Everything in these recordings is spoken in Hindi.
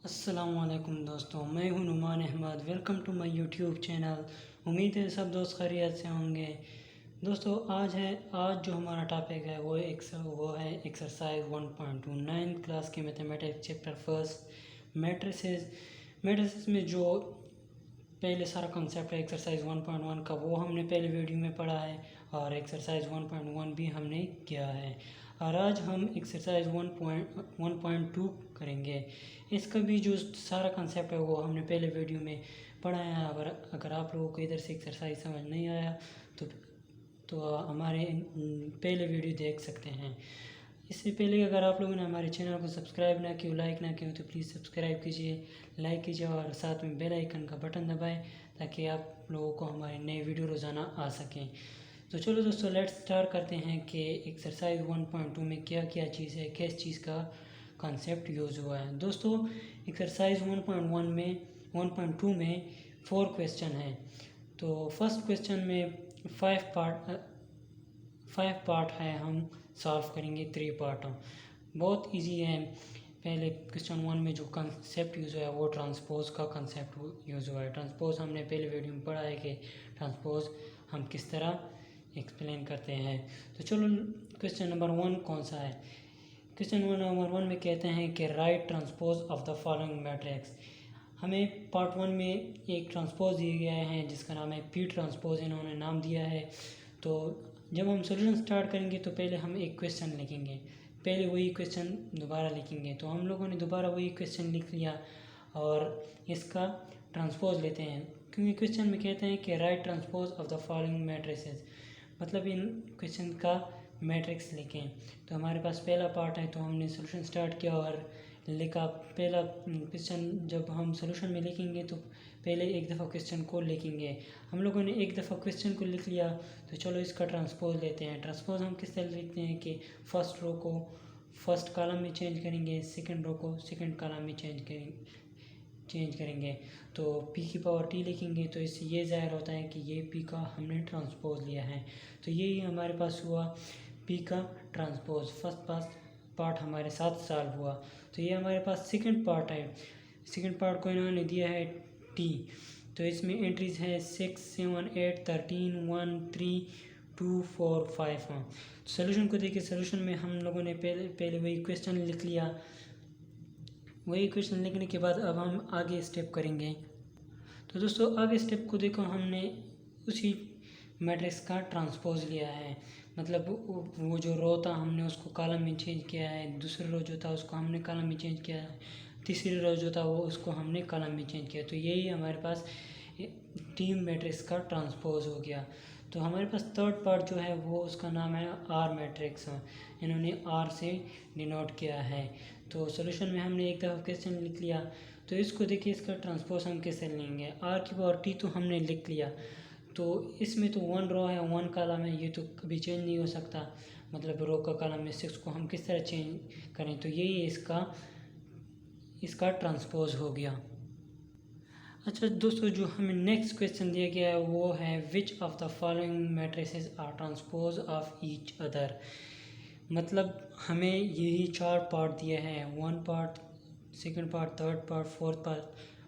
अस्सलामुअलैकुम दोस्तों, मैं हूं Numan Ahmad. Welcome to my YouTube channel. उम्मीद है सब दोस्त खैरियत से होंगे। दोस्तों आज जो हमारा टॉपिक है वो है एक्सरसाइज 1.2 9th क्लास के mathematics chapter first matrices. Matrices में जो पहले सारा कॉन्सेप्ट है एक्सरसाइज 1.1 का वो हमने पहले वीडियो में पढ़ा है और एक्सरसाइज 1.1 भी हमने किया है। और आज हम एक्सरसाइज 1.2 करेंगे। इसका भी जो सारा कॉन्सेप्ट है वो हमने पहले वीडियो में पढ़ा है। अगर आप लोगों को इधर से एक्सरसाइज समझ नहीं आया तो हमारे पहले वीडियो देख सकते हैं। इससे पहले अगर आप लोगों ने हमारे चैनल को सब्सक्राइब ना किया, लाइक ना किया तो प्लीज़ सब्सक्राइब कीजिए, लाइक कीजिए और साथ में बेल आइकन का बटन दबाएं ताकि आप लोगों को हमारे नए वीडियो रोज़ाना आ सकें। तो चलो दोस्तों, लेट्स स्टार्ट करते हैं कि एक्सरसाइज 1.2 में क्या क्या चीज़ है, किस चीज़ का कॉन्सेप्ट यूज़ हुआ है। दोस्तों, एक्सरसाइज 1.2 में 4 क्वेश्चन हैं। तो फर्स्ट क्वेश्चन में 5 पार्ट है, हम सॉल्व करेंगे 3 पार्ट। बहुत इजी है। पहले क्वेश्चन 1 में जो कंसेप्ट यूज़ हुआ है वो ट्रांसपोज का कंसेप्ट यूज़ हुआ है। ट्रांसपोज हमने पहले वीडियो में पढ़ा है कि ट्रांसपोज हम किस तरह एक्सप्लेन करते हैं। तो चलो, क्वेश्चन नंबर 1 कौन सा है। क्वेश्चन नंबर 1 में कहते हैं कि right transpose of the following matrix. हमें पार्ट 1 में एक ट्रांसपोज दिया गया है जिसका नाम है पी ट्रांसपोज, इन्होंने नाम दिया है। तो जब हम सॉल्यूशन स्टार्ट करेंगे तो पहले हम एक क्वेश्चन लिखेंगे, पहले वही क्वेश्चन दोबारा लिखेंगे। तो हम लोगों ने दोबारा वही क्वेश्चन लिख लिया और इसका ट्रांसपोज लेते हैं, क्योंकि क्वेश्चन में कहते हैं कि right transpose of the following matrices, मतलब इन क्वेश्चन का मैट्रिक्स लिखें। तो हमारे पास पहला पार्ट है तो हमने सॉल्यूशन स्टार्ट किया और लिखा। पहला क्वेश्चन जब हम सॉल्यूशन में लिखेंगे तो पहले एक दफ़ा क्वेश्चन को लिखेंगे। हम लोगों ने एक दफ़ा क्वेश्चन को लिख लिया तो चलो इसका ट्रांसपोज लेते हैं। ट्रांसपोज हम किस तरह लिखते हैं कि फर्स्ट रो को फर्स्ट कॉलम में चेंज करेंगे, सेकंड रो को सेकंड कॉलम में चेंज करेंगे। तो p की पावर t लिखेंगे तो इससे ये ज़ाहिर होता है कि ये p का हमने ट्रांसपोज लिया है। तो यही हमारे पास हुआ p का ट्रांसपोज। फर्स्ट पार्ट हमारे साथ सॉल्व हुआ। तो ये हमारे पास सेकंड पार्ट है। सेकंड पार्ट को इन्होंने दिया है t। तो इसमें एंट्रीज है 6, 7, 8, 13, 1, 3, 2, 4, 5। हाँ, सोल्यूशन को देखिए। सोल्यूशन में हम लोगों ने पहले वही क्वेश्चन लिख लिया। वही क्वेश्चन लिखने के बाद अब हम आगे स्टेप करेंगे। तो दोस्तों, आगे स्टेप को देखो, हमने उसी मैट्रिक्स का ट्रांसपोज लिया है। मतलब वो जो रो था हमने उसको कॉलम में चेंज किया है, दूसरा रो जो था उसको हमने कॉलम में चेंज किया है, तीसरी रो जो था वो उसको हमने कॉलम में चेंज किया। तो यही हमारे पास टीम मैट्रिक्स का ट्रांसपोज हो गया। तो हमारे पास थर्ड पार्ट जो है वो उसका नाम है आर मैट्रिक्स। इन्होंने आर से डिनोट किया है। तो सॉल्यूशन में हमने एक दफ़ा क्वेश्चन लिख लिया। तो इसको देखिए, इसका ट्रांसपोज हम कैसे लेंगे। आर की पावर टी तो हमने लिख लिया। तो इसमें तो 1 रो है 1 कॉलम है, ये तो कभी चेंज नहीं हो सकता। मतलब रो का कॉलम में 6 को हम किस तरह चेंज करें। तो यही इसका ट्रांसपोज हो गया। अच्छा दोस्तों, जो हमें नेक्स्ट क्वेश्चन दिया गया है वो है which of the following matrices are transpose of each other. मतलब हमें यही 4 पार्ट दिए हैं, 1 part, second part, third part, fourth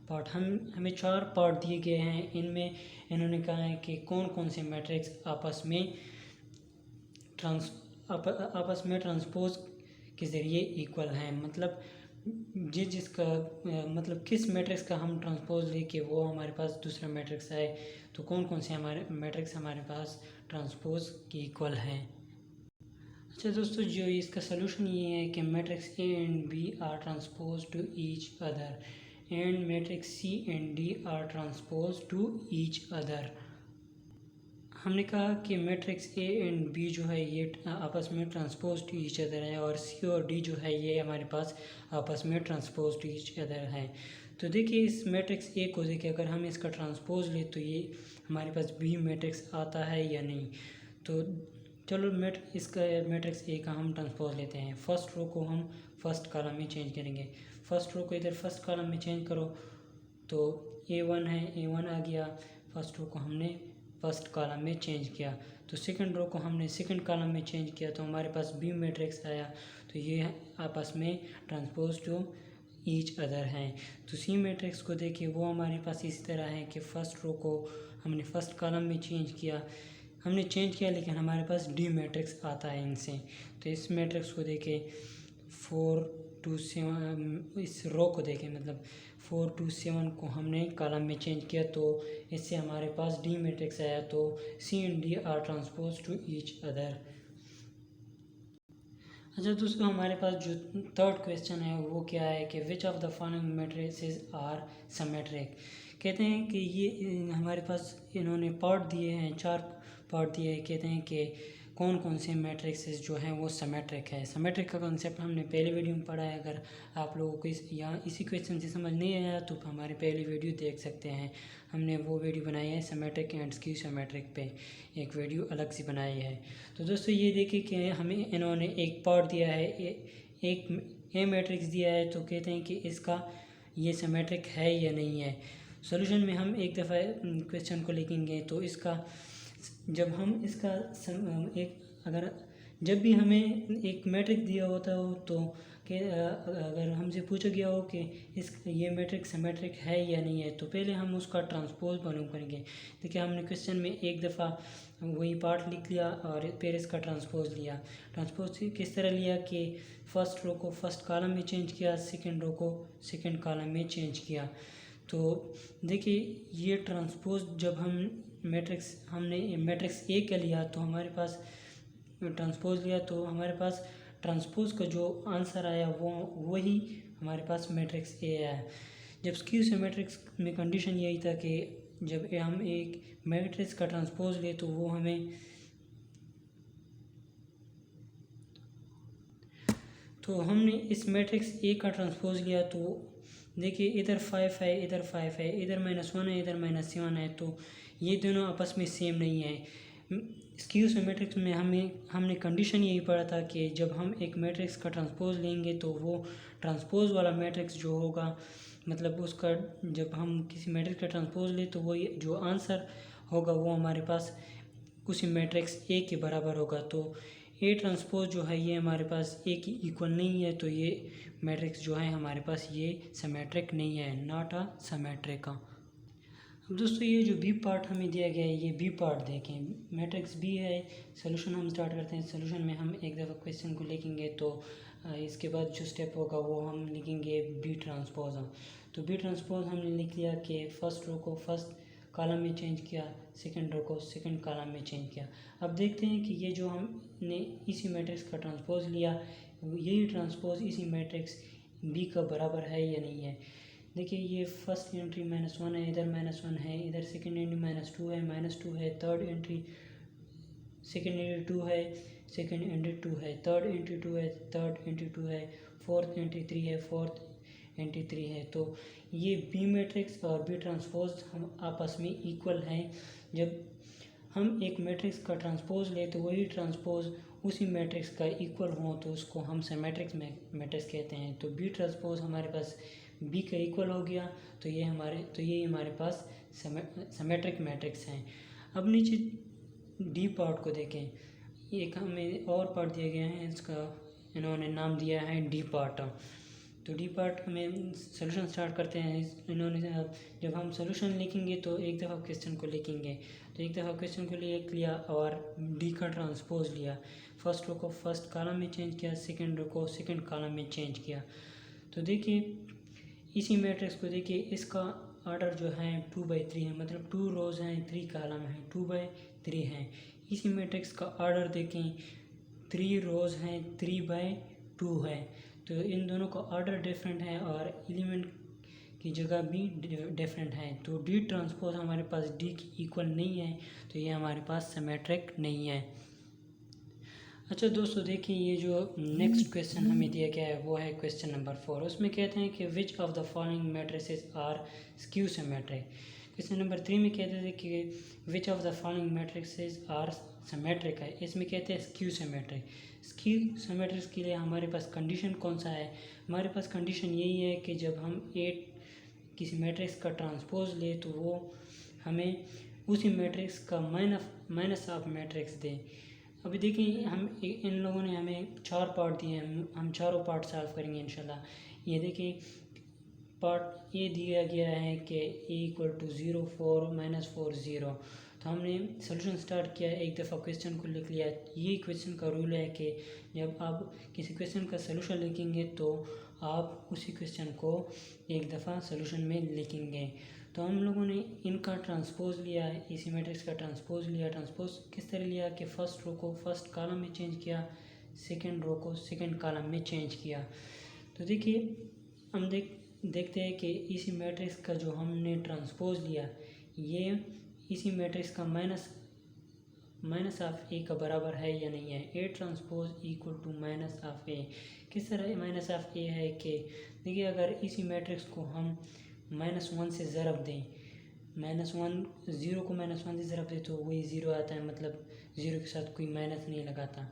part. हमें 4 पार्ट दिए गए हैं। इनमें इन्होंने कहा है कि कौन कौन से मैट्रिक्स आपस में ट्रांसपोज के ज़रिए इक्वल हैं। मतलब जिसका मतलब किस मैट्रिक्स का हम ट्रांसपोज लेके वो हमारे पास दूसरा मैट्रिक्स आए। तो कौन कौन से हमारे मैट्रिक्स हमारे पास ट्रांसपोज के इक्वल हैं। अच्छा दोस्तों, जो इसका सलूशन ये है कि matrix A and B are transpose to each other and matrix C and D are transpose to each other. हमने कहा कि मैट्रिक्स ए एंड बी जो है ये आपस में ट्रांसपोज टू ईच अदर है और सी और डी जो है ये हमारे पास आपस में ट्रांसपोज टू ईच अदर है। तो देखिए, इस मैट्रिक्स ए को देखिए, अगर हम इसका ट्रांसपोज ले तो ये हमारे पास बी मैट्रिक्स आता है या नहीं। तो चलो इसका मैट्रिक्स ए का हम ट्रांसपोज लेते हैं। फर्स्ट रो को हम फर्स्ट कॉलम में चेंज करेंगे। फर्स्ट रो को इधर फर्स्ट कॉलम में चेंज करो तो A1 है, A1 आ गया। फर्स्ट रो को हमने फर्स्ट कॉलम में चेंज किया। तो सेकंड रो को हमने सेकंड कॉलम में चेंज किया तो हमारे पास बी मैट्रिक्स आया। तो ये आपस में ट्रांसपोज टू ईच अदर हैं। तो सी मैट्रिक्स को देखिए वो हमारे पास इसी तरह है कि फ़र्स्ट रो को हमने फर्स्ट कॉलम में चेंज किया, लेकिन हमारे पास डी मैट्रिक्स आता है इनसे। तो इस मैट्रिक्स को देखें 4 to 7, इस रो को देखें मतलब 4 to 7 को हमने कॉलम में चेंज किया तो इससे हमारे पास डी मैट्रिक्स आया। तो C and D are transpose to each other. अच्छा दोस्तों, हमारे पास जो थर्ड क्वेश्चन है वो क्या है कि which of the following matrices are symmetric. कहते हैं कि ये हमारे पास इन्होंने पार्ट दिए हैं, 4 पार्ट दिए हैं। कहते हैं कि कौन कौन से मैट्रिक्सेस जो हैं वो सिमेट्रिक है। सिमेट्रिक का कंसेप्ट हमने पहले वीडियो में पढ़ा है। अगर आप लोगों को इसी क्वेश्चन से समझ नहीं आया तो हमारे पहले वीडियो देख सकते हैं। हमने वो वीडियो बनाई है सिमेट्रिक एंड स्क्यू सिमेट्रिक पे, एक वीडियो अलग से बनाई है। तो दोस्तों ये देखिए कि हमें इन्होंने एक पार्ट दिया है, एक ए मैट्रिक्स दिया है। तो कहते हैं कि इसका ये सिमेट्रिक है या नहीं है। सॉल्यूशन में हम एक दफ़ा क्वेश्चन को लिखेंगे तो इसका जब हम इसका जब भी हमें एक मैट्रिक्स दिया होता हो तो अगर हमसे पूछा गया हो कि ये मैट्रिक्स सिमेट्रिक है या नहीं है तो पहले हम उसका ट्रांसपोज मालूम करेंगे। देखिए हमने क्वेश्चन में एक दफ़ा वही पार्ट लिख लिया और फिर इसका ट्रांसपोज लिया। ट्रांसपोज किस तरह लिया कि फर्स्ट रो को फर्स्ट कॉलम में चेंज किया, सेकंड रो को सेकंड कॉलम में चेंज किया। तो देखिए ये ट्रांसपोज जब हमने मैट्रिक्स ए का लिया तो हमारे पास ट्रांसपोज लिया तो हमारे पास ट्रांसपोज का जो आंसर आया वो वही हमारे पास मैट्रिक्स ए आया। जब स्क्यू सिमेट्रिक्स में कंडीशन यही था कि जब हम एक मैट्रिक्स का ट्रांसपोज ले तो वो हमें तो हमने इस मैट्रिक्स ए का ट्रांसपोज लिया तो देखिए इधर 5 है, इधर 5 है, इधर -1 है, इधर -7 है। तो ये दोनों आपस में सेम नहीं है। स्क्यू सिमेट्रिक्स में हमने कंडीशन यही पढ़ा था कि जब हम एक मैट्रिक्स का ट्रांसपोज लेंगे तो वो ट्रांसपोज वाला मैट्रिक्स जो होगा मतलब उसका जब हम किसी मैट्रिक्स का ट्रांसपोज ले तो वो जो आंसर होगा वो हमारे पास उसी मैट्रिक्स ए के बराबर होगा। तो ए ट्रांसपोज जो है ये हमारे पास ए की इक्वल नहीं है। तो ये मैट्रिक्स जो है हमारे पास ये सिमेट्रिक नहीं है, नॉट अ सिमेट्रिक। अब दोस्तों ये जो बी पार्ट हमें दिया गया है ये बी पार्ट देखें, मैट्रिक्स बी है। सोल्यूशन हम स्टार्ट करते हैं। सोल्यूशन में हम एक दफ़ा क्वेश्चन को लिखेंगे तो इसके बाद जो स्टेप होगा वो हम लिखेंगे बी ट्रांसपोज। तो बी ट्रांसपोज हमने लिख लिया कि फर्स्ट रो को फर्स्ट कॉलम में चेंज किया, सेकंड रो को सेकंड कॉलम में चेंज किया। अब देखते हैं कि ये जो हमने इसी मैट्रिक्स का ट्रांसपोज लिया यही ट्रांसपोज इसी मैट्रिक्स बी का बराबर है या नहीं है। देखिए ये फर्स्ट एंट्री -1 है, इधर -1 है, इधर सेकंड एंट्री -2 है, -2 है, थर्ड एंट्री सेकंड एंट्री 2 है, सेकंड एंट्री 2 है, थर्ड एंट्री 2 है, थर्ड एंट्री 2 है, फोर्थ एंट्री 3 है, फोर्थ एंट्री 3 है। तो ये बी मैट्रिक्स और बी ट्रांसपोज हम आपस में इक्वल हैं। जब हम एक मैट्रिक्स का ट्रांसपोज ले तो वही ट्रांसपोज उसी मैट्रिक्स का इक्वल हो तो उसको हम सिमेट्रिक मैट्रिक्स कहते हैं। तो बी ट्रांसपोज हमारे पास बी का इक्वल हो गया तो ये हमारे पास सिमेट्रिक मैट्रिक्स हैं। अब नीचे डी पार्ट को देखें, एक हमें और पार्ट दिया गया है, इसका इन्होंने नाम दिया है डी पार्ट। तो डी पार्ट में सोल्यूशन स्टार्ट करते हैं। इन्होंने जब हम सोल्यूशन लिखेंगे तो एक दफ़ा क्वेश्चन को लिखेंगे तो एक दफ़ा क्वेश्चन को लिख लिया और डी का ट्रांसपोज लिया, फर्स्ट रो को फर्स्ट कॉलम में चेंज किया, सेकंड रो को सेकंड कॉलम में चेंज किया। तो देखिए इसी मैट्रिक्स को देखिए इसका ऑर्डर जो है 2/3 है, मतलब 2 रोज़ हैं 3 कॉलम हैं, 2/3 हैं। इसी मैट्रिक्स का ऑर्डर देखें 3 रोज़ हैं 3/2 है। तो इन दोनों का ऑर्डर डिफरेंट है और एलिमेंट की जगह भी डिफरेंट है। तो डी ट्रांसपोज हमारे पास डी की इक्वल नहीं है तो ये हमारे पास सिमेट्रिक नहीं है। अच्छा दोस्तों देखिए ये जो नेक्स्ट क्वेश्चन हमें दिया गया है वो है क्वेश्चन नंबर 4। उसमें कहते हैं कि which of the following matrices are skew symmetric. Question number 3 में कहते थे कि which of the following matrices are symmetric है, इसमें कहते हैं स्क्यू सिमेट्रिक। स्क्यू सिमेट्रिक के लिए हमारे पास कंडीशन कौन सा है, हमारे पास कंडीशन यही है कि जब हम किसी मैट्रिक्स का ट्रांसपोज ले तो वो हमें उसी मैट्रिक्स का माइनस ऑफ मैट्रिक्स दे। अभी देखिए हम इन लोगों ने हमें 4 पार्ट दिए हैं, हम चारों पार्ट सॉल्व करेंगे इंशाल्लाह। ये देखिए पार्ट ये दिया गया है कि ए इक्वल टू 0 4 -4 0। तो हमने सोल्यूशन स्टार्ट किया, एक दफ़ा क्वेश्चन को लिख लिया। ये क्वेश्चन का रूल है कि जब आप किसी क्वेश्चन का सोल्यूशन लिखेंगे तो आप उसी क्वेश्चन को एक दफ़ा सोल्यूशन में लिखेंगे। तो हम लोगों ने इनका ट्रांसपोज लिया, इसी मैट्रिक्स का ट्रांसपोज लिया। ट्रांसपोज किस तरह लिया कि फ़र्स्ट रो को फर्स्ट कॉलम में चेंज किया, सेकंड रो को सेकंड कॉलम में चेंज किया। तो देखिए हम देखते हैं कि इसी मैट्रिक्स का जो हमने ट्रांसपोज लिया ये इसी मैट्रिक्स का माइनस ऑफ ए का बराबर है या नहीं है। A transpose equal to minus of A. किस तरह माइनस ऑफ ए है कि देखिए अगर इसी मैट्रिक्स को हम -1 से ज़रब दें, -1 0 को -1 से ज़रब दें तो वही 0 आता है, मतलब 0 के साथ कोई माइनस नहीं लगाता।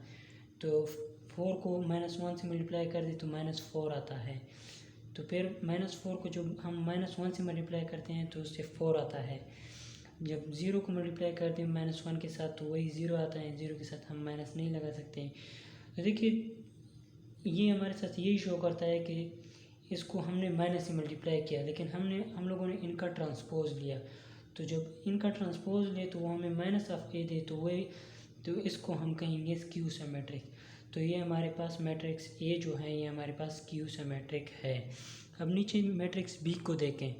तो 4 को -1 से मल्टीप्लाई कर दें तो -4 आता है। तो फिर -4 को जब हम -1 से मल्टीप्लाई करते हैं तो उससे 4 आता है। जब 0 को मल्टीप्लाई करते हैं -1 के साथ तो वही 0 आता है, 0 के साथ हम माइनस नहीं लगा सकते। तो देखिए ये हमारे साथ यही शो करता है कि इसको हमने माइनस से मल्टीप्लाई किया, लेकिन हम लोगों ने इनका ट्रांसपोज लिया। तो जब इनका ट्रांसपोज ले तो वो हमें माइनस ऑफ ए दे तो इसको हम कहेंगे स्क्यू सिमेट्रिक। तो ये हमारे पास मैट्रिक्स ए जो है ये हमारे पास स्क्यू सिमेट्रिक है। अब नीचे मैट्रिक्स बी को देखें।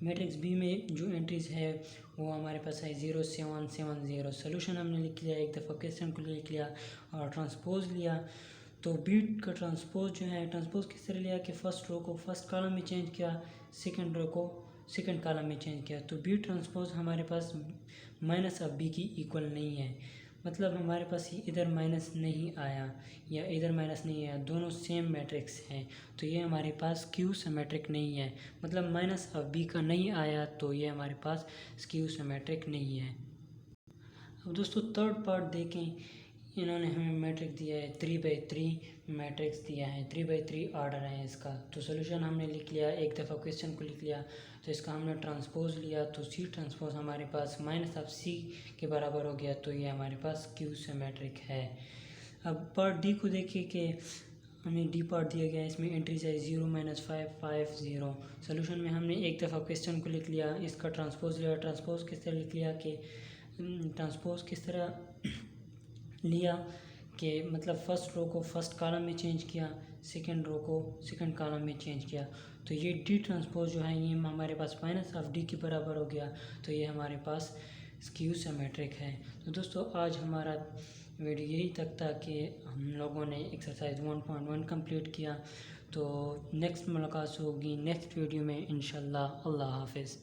मैट्रिक्स बी में जो एंट्रीज है वो हमारे पास है 0 7 7 0। सोल्यूशन हमने लिख लिया, एक दफ़ा क्वेश्चन को लिख लिया और ट्रांसपोज लिया। तो बी का ट्रांसपोज जो है, ट्रांसपोज किस तरह लिया कि फर्स्ट रो को फर्स्ट कॉलम में चेंज किया, सेकंड रो को सेकंड कॉलम में चेंज किया। तो बी ट्रांसपोज हमारे पास माइनस ऑफ बी की इक्वल नहीं है, मतलब हमारे पास इधर माइनस नहीं आया या इधर माइनस नहीं आया, दोनों सेम मैट्रिक्स हैं। तो ये हमारे पास स्क्यू सिमेट्रिक नहीं है, मतलब माइनस ऑफ बी का नहीं आया तो ये हमारे पास स्क्यू सिमेट्रिक नहीं है। अब दोस्तों थर्ड पार्ट देखें। इन्होंने हमें मैट्रिक्स दिया है 3/3 मैट्रिक्स दिया है, 3/3 ऑर्डर है इसका। तो सोल्यूशन हमने लिख लिया, एक दफ़ा क्वेश्चन को लिख लिया तो इसका हमने ट्रांसपोज लिया। तो सी ट्रांसपोज हमारे पास माइनस ऑफ सी के बराबर हो गया, तो ये हमारे पास क्यू सिमेट्रिक है। अब पार्ट डी को देखिए कि हमें डी पार्ट दिया गया है, इसमें एंट्रीज है 0 -5 5 0। सोल्यूशन में हमने एक दफ़ा क्वेश्चन को लिख लिया, इसका ट्रांसपोज लिया। ट्रांसपोज किस तरह लिख लिया कि ट्रांसपोज किस तरह लिया कि मतलब फ़र्स्ट रो को फर्स्ट कॉलम में चेंज किया, सेकंड रो को सेकंड कॉलम में चेंज किया। तो ये डी ट्रांसपोज जो है ये हमारे पास माइनस ऑफ डी के बराबर हो गया, तो ये हमारे पास स्क्यू सिमेट्रिक है। तो दोस्तों आज हमारा वीडियो यही तक था कि हम लोगों ने एक्सरसाइज 1.1 कंप्लीट किया। तो नेक्स्ट मुलाकात होगी नेक्स्ट वीडियो में इंशाल्लाह। अल्लाह हाफिज़।